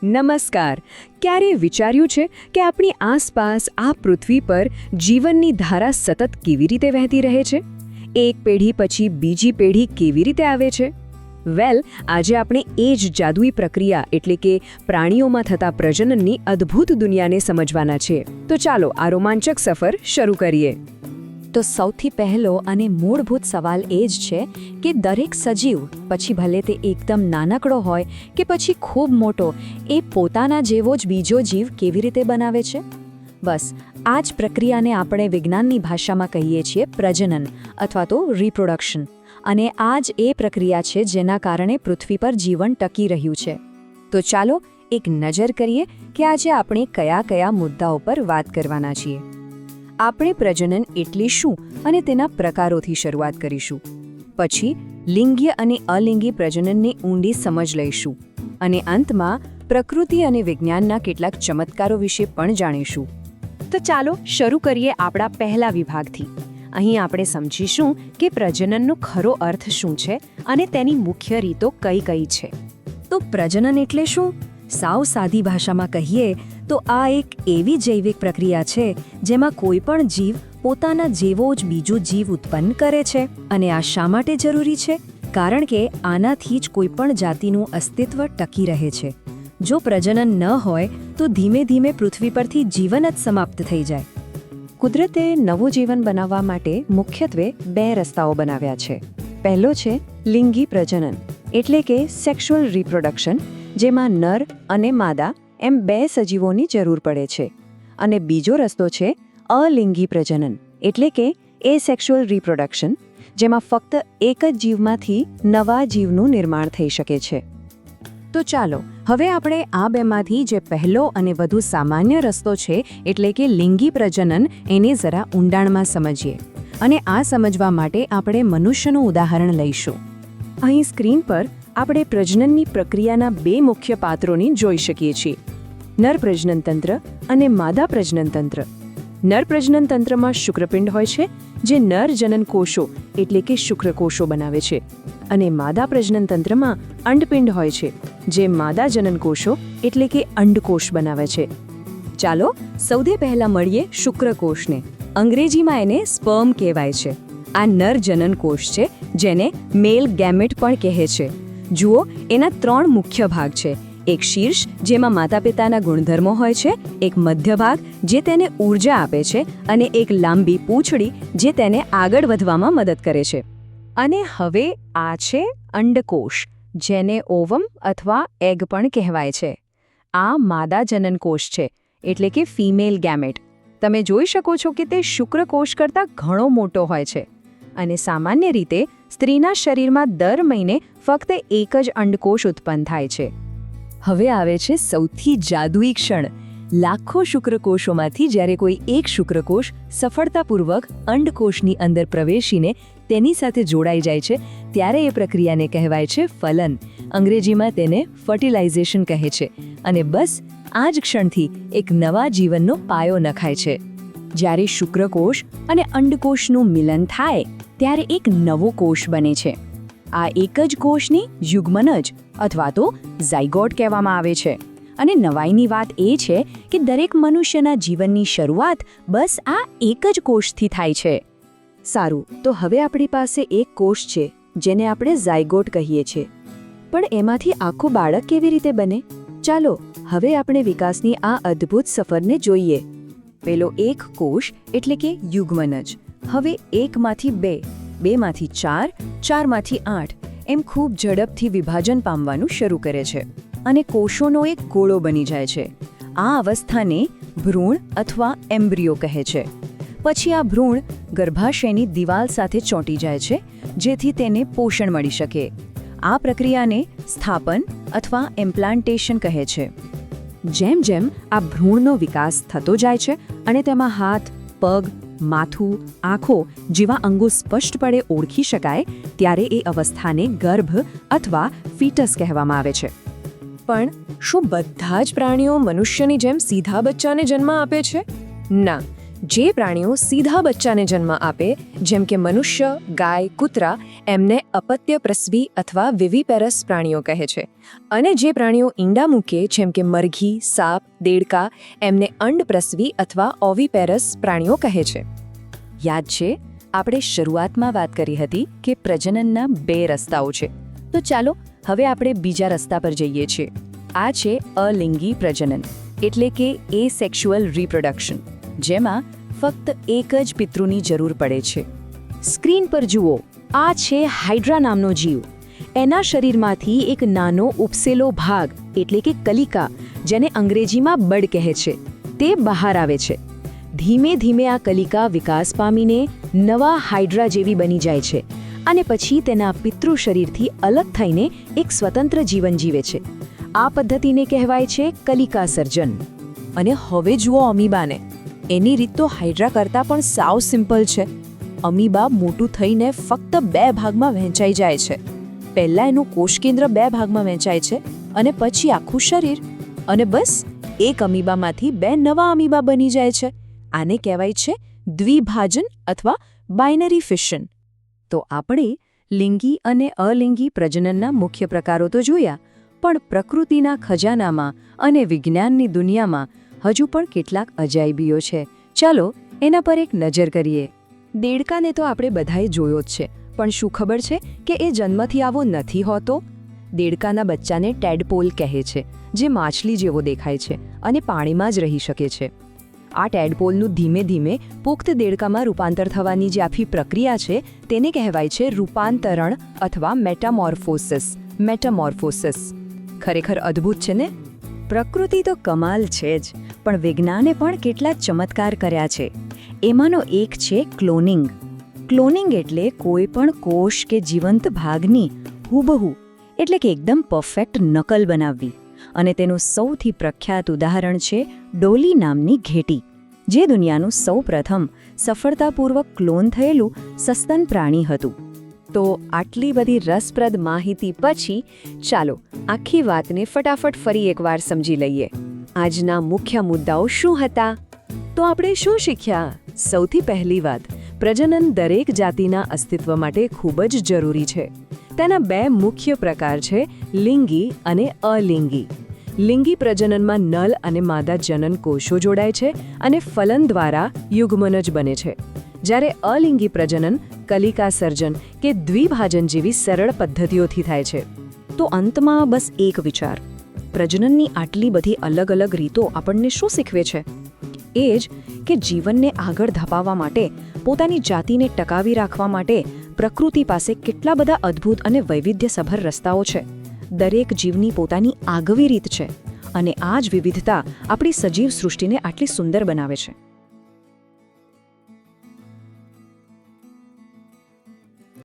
નમસ્કાર. ક્યારેય વિચાર્યું છે કે આપણી આસપાસ આ પૃથ્વી પર જીવનની ધારા સતત કેવી રીતે વહેતી રહે છે? એક પેઢી પછી બીજી પેઢી કેવી રીતે આવે છે? આજે આપણે એ જ જાદુઈ પ્રક્રિયા એટલે કે પ્રાણીઓમાં થતા પ્રજનનની અદ્ભુત દુનિયાને સમજવાના છે. તો ચાલો આ રોમાંચક સફર શરૂ કરીએ. તો સૌથી પહેલો અને મૂળભૂત સવાલ એ જ છે કે દરેક સજીવ, પછી ભલે તે એકદમ નાનકડો હોય કે પછી ખૂબ મોટો, એ પોતાના જેવો જ બીજો જીવ કેવી રીતે બનાવે છે? બસ આ જ પ્રક્રિયાને આપણે વિજ્ઞાનની ભાષામાં કહીએ છીએ પ્રજનન અથવા તો રિપ્રોડક્શન. અને આ જ એ પ્રક્રિયા છે જેના કારણે પૃથ્વી પર જીવન ટકી રહ્યું છે. તો ચાલો એક નજર કરીએ કે આજે આપણે કયા કયા મુદ્દાઓ પર વાત કરવાના છીએ. આપણે પ્રજનન એટલે શું અને તેના પ્રકારોથી શરૂઆત કરીશું. પછી લિંગીય અને અલિંગી પ્રજનનની ઊંડી સમજ લઈશું. અને અંતમાં પ્રકૃતિ અને વિજ્ઞાનના કેટલાક ચમત્કારો વિશે પણ જાણીશું. તો ચાલો શરૂ કરીએ આપણા પહેલા વિભાગથી. અહીં આપણે સમજીશું કે પ્રજનનનો ખરો અર્થ શું છે અને તેની મુખ્ય રીતો કઈ કઈ છે. તો પ્રજનન એટલે શું? સાવ સાદી ભાષામાં કહીએ તો આ એક એવી જૈવિક પ્રક્રિયા છે જેમાં કોઈ પણ જીવ પોતાના જેવો જ બીજો જીવ ઉત્પન્ન કરે છે. અને આ શા માટે જરૂરી છે? કારણ કે આનાથી જ કોઈ પણ જાતિનું અસ્તિત્વ ટકી રહે છે. જો પ્રજનન ન હોય તો ધીમે ધીમે પૃથ્વી પરથી જીવન જ સમાપ્ત થઈ જાય. કુદરતે નવું જીવન બનાવવા માટે મુખ્યત્વે બે રસ્તાઓ બનાવ્યા છે. પહેલો છે લિંગી પ્રજનન એટલે કે સેક્સ્યુઅલ રિપ્રોડક્શન, જેમાં નર અને માદા એમ બે સજીવોની જરૂર પડે છે. અને બીજો રસ્તો છે અલિંગી પ્રજનન એટલે કે એસેક્સ્યુઅલ રિપ્રોડક્શન, જેમાં ફક્ત એક જ જીવમાંથી નવા જીવનું નિર્માણ થઈ શકે છે. તો ચાલો હવે આપણે આ બેમાંથી જે પહેલો અને વધુ સામાન્ય રસ્તો છે એટલે કે લિંગી પ્રજનન એને જરા ઊંડાણમાં સમજીએ. અને આ સમજવા માટે આપણે મનુષ્યનું ઉદાહરણ લઈશું. અહીં સ્ક્રીન પર આપણે પ્રજનનની પ્રક્રિયાના બે મુખ્ય પાત્રોને જોઈ શકીએ છીએ: નર પ્રજનન તંત્ર અને માદા પ્રજનન તંત્ર. નર પ્રજનન તંત્રમાં શુક્રપિંડ હોય છે જે નર જનન કોષો એટલે કે શુક્રકોષો બનાવે છે. અને માદા પ્રજનન તંત્રમાં અંડપિંડ હોય છે જે માદા જનન કોષો એટલે કે અંડકોષ બનાવે છે. ચાલો સૌથી પહેલા મળીએ શુક્રકોષને. અંગ્રેજીમાં એને સ્પર્મ કહેવાય છે. આ નર જનન કોષ છે જેને મેલ ગેમેટ પણ કહે છે. જુઓ, એના ત્રણ મુખ્ય ભાગ છે. એક શીર્ષ જેમાં માતા પિતાના ગુણધર્મો હોય છે, એક મધ્ય ભાગ જે તેને ઊર્જા આપે છે અને એક લાંબી પૂંછડી જે તેને આગળ વધવામાં મદદ કરે છે. અને હવે આ છે અંડકોષ, જેને ઓવમ અથવા એગ પણ કહેવાય છે. આ માદા જનન કોષ છે એટલે કે ફિમેલ ગેમેટ. તમે જોઈ શકો છો કે તે શુક્રકોષ કરતાં ઘણો મોટો હોય છે. અને સામાન્ય રીતે સ્ત્રીના શરીરમાં દર મહિને ફક્ત એક જ અંડકોષ ઉત્પન્ન થાય છે. હવે આવે છે સૌથી જાદુઈ ક્ષણ. લાખો શુક્રકોષોમાંથી જ્યારે કોઈ એક શુક્રકોષ સફળતાપૂર્વક અંડકોષની અંદર પ્રવેશીને તેની સાથે જોડાઈ જાય છે ત્યારે એ પ્રક્રિયાને કહેવાય છે ફલન. અંગ્રેજીમાં તેને ફર્ટિલાઇઝેશન કહે છે. અને બસ આ જ ક્ષણથી એક નવા જીવનનો પાયો નખાય છે. જ્યારે શુક્રકોષ અને અંડકોષનું મિલન થાય ત્યારે એક નવો કોષ બને છે. આ એક જ કોષની યુગ્મનજ અથવા તો ઝાયગોટ કહેવામાં આવે છે. અને નવાઈની વાત એ છે કે દરેક મનુષ્યના જીવનની શરૂઆત બસ આ એક જ કોષથી થાય છે. સારું, તો હવે આપણી પાસે એક કોષ છે જેને આપણે ઝાયગોટ કહીએ છીએ. પણ એમાંથી આખું બાળક કેવી રીતે બને? ચાલો હવે આપણે વિકાસની આ અદ્ભુત સફરને જોઈએ. પેલો એક કોષ એટલે કે યુગ્મનજ હવે એકમાંથી બે, બેમાંથી ચાર, ચારમાંથી આઠ એમ ખૂબ ઝડપથી વિભાજન પામવાનું શરૂ કરે છે અને કોષોનો એક ગોળો બની જાય છે. આ અવસ્થાને ભ્રૂણ અથવા એમ્બ્રિયો કહે છે. પછી આ ભ્રૂણ ગર્ભાશયની દિવાલ સાથે ચોંટી જાય છે જેથી તેને પોષણ મળી શકે. આ પ્રક્રિયાને સ્થાપન અથવા ઇમ્પ્લાન્ટેશન કહે છે. જેમ જેમ આ ભ્રૂણનો વિકાસ થતો જાય છે અને તેમાં હાથ, પગ, માથું, આંખો જેવા અંગો સ્પષ્ટપણે ઓળખી શકાય ત્યારે એ અવસ્થાને ગર્ભ અથવા ફીટસ કહેવામાં આવે છે. પણ શું બધા જ પ્રાણીઓ મનુષ્યની જેમ સીધા બચ્ચાને જન્મ આપે છે? ના. જે પ્રાણીઓ સીધા બચ્ચાને જન્મ આપે જેમ કે મનુષ્ય, ગાય, કૂતરા, એમને અપત્ય પ્રસવી અથવા વિવિપેરસ પ્રાણીઓ કહે છે. અને જે પ્રાણીઓ ઈંડા મૂકે જેમ કે મરઘી, સાપ, દેડકા, એમને અંડપ્રસવી અથવા ઓવિપેરસ પ્રાણીઓ કહે છે. યાદ છે આપણે શરૂઆતમાં વાત કરી હતી કે પ્રજનનના 2 રસ્તાઓ છે. તો ચાલો હવે આપણે બીજા રસ્તા પર જઈએ છીએ. આ છે અલિંગી પ્રજનન એટલે કે એસેક્સ્યુઅલ રિપ્રોડક્શન, જેમાં ફક્ત એક જ પિતૃની જરૂર પડે છે. સ્ક્રીન પર જુઓ, આ છે હાઇડ્રા નામનો જીવ. એના શરીરમાંથી એક નાનો ઉપસેલો ભાગ એટલે કે કલિકા, જેને અંગ્રેજીમાં બડ કહે છે, તે બહાર આવે છે. ધીમે ધીમે આ કલિકા વિકાસ પામીને નવા હાઇડ્રા જેવી બની જાય છે અને પછી તેના પિતૃ શરીરથી અલગ થઈને એક સ્વતંત્ર જીવન જીવે છે. આ પદ્ધતિને કહેવાય છે કલિકા સર્જન. અને હવે જુઓ અમીબાને. એની રીત તો હાઇડ્રા કરતાં પણ સાવ સિમ્પલ છે. અમીબા મોટું થઈને ફક્ત 2 ભાગમાં વહેંચાઈ જાય છે. પહેલાં એનું કોષકેન્દ્ર 2 ભાગમાં વહેંચાય છે અને પછી આખું શરીર. અને બસ એક અમીબામાંથી 2 નવા અમીબા બની જાય છે. આને કહેવાય છે દ્વિભાજન અથવા બાઇનરી ફિશન. તો આપણે લિંગી અને અલિંગી પ્રજનનના મુખ્ય પ્રકારો તો જોયા, પણ પ્રકૃતિના ખજાનામાં અને વિજ્ઞાનની દુનિયામાં હજુ પણ કેટલાક અજાયબીઓ છે. ચાલો એના પર એક નજર કરીએ. દેડકાને તો આપણે બધાએ જોયો જ છે, પણ શું ખબર છે કે એ જન્મથી આવો નથી હોતો? દેડકાના બચ્ચાને ટેડપોલ કહે છે, જે માછલી જેવો દેખાય છે અને પાણીમાં જ રહી શકે છે. આ ટેડપોલનું ધીમે ધીમે પુખ્ત દેડકામાં રૂપાંતર થવાની જે આખી પ્રક્રિયા છે તેને કહેવાય છે રૂપાંતરણ અથવા મેટામોર્ફોસિસ. ખરેખર અદ્ભુત છે ને? પ્રકૃતિ તો કમાલ છે જ, પણ વિજ્ઞાને પણ કેટલા ચમત્કાર કર્યા છે. એમાંનો એક છે ક્લોનિંગ. ક્લોનિંગ એટલે કોઈ પણ કોષ કે જીવંત ભાગની હૂબહૂ એટલે કે એકદમ પરફેક્ટ નકલ બનાવવી. અને તેનું સૌથી પ્રખ્યાત ઉદાહરણ છે ડોલી નામની ઘેટી, જે દુનિયાનું સૌપ્રથમ સફળતાપૂર્વક ક્લોન થયેલું સસ્તન પ્રાણી હતું. તો આટલી બધી રસપ્રદ માહિતી પછી ચાલો આખી વાતને ફટાફટ ફરી એકવાર સમજી લઈએ. આજના મુખ્ય મુદ્દાઓ શું હતા? તો આપણે શું શીખ્યા? સૌથી પહેલી વાત, પ્રજનન દરેક જાતિના અસ્તિત્વ માટે ખૂબ જ જરૂરી છે. તેના 2 મુખ્ય પ્રકાર છે, લિંગી અને અલિંગી. લિંગી પ્રજનનમાં નલ અને માદા જનન કોષો જોડાય છે અને ફલન દ્વારા યુગ્મનજ બને છે. જ્યારે અલિંગી પ્રજનન કલિકા સર્જન કે દ્વિભાજન જેવી સરળ પદ્ધતિઓથી થાય છે. તો અંતમાં બસ એક વિચાર, પ્રજનનની આટલી બધી અલગ અલગ રીતો આપણને શું શીખવે છે? એ જ કે જીવનને આગળ ધપાવવા માટે, પોતાની જાતિને ટકાવી રાખવા માટે પ્રકૃતિ પાસે કેટલા બધા અદ્ભુત અને વૈવિધ્યસભર રસ્તાઓ છે. દરેક જીવની પોતાની આગવી રીત છે અને આ જ વિવિધતા આપણી સજીવ સૃષ્ટિને આટલી સુંદર બનાવે છે.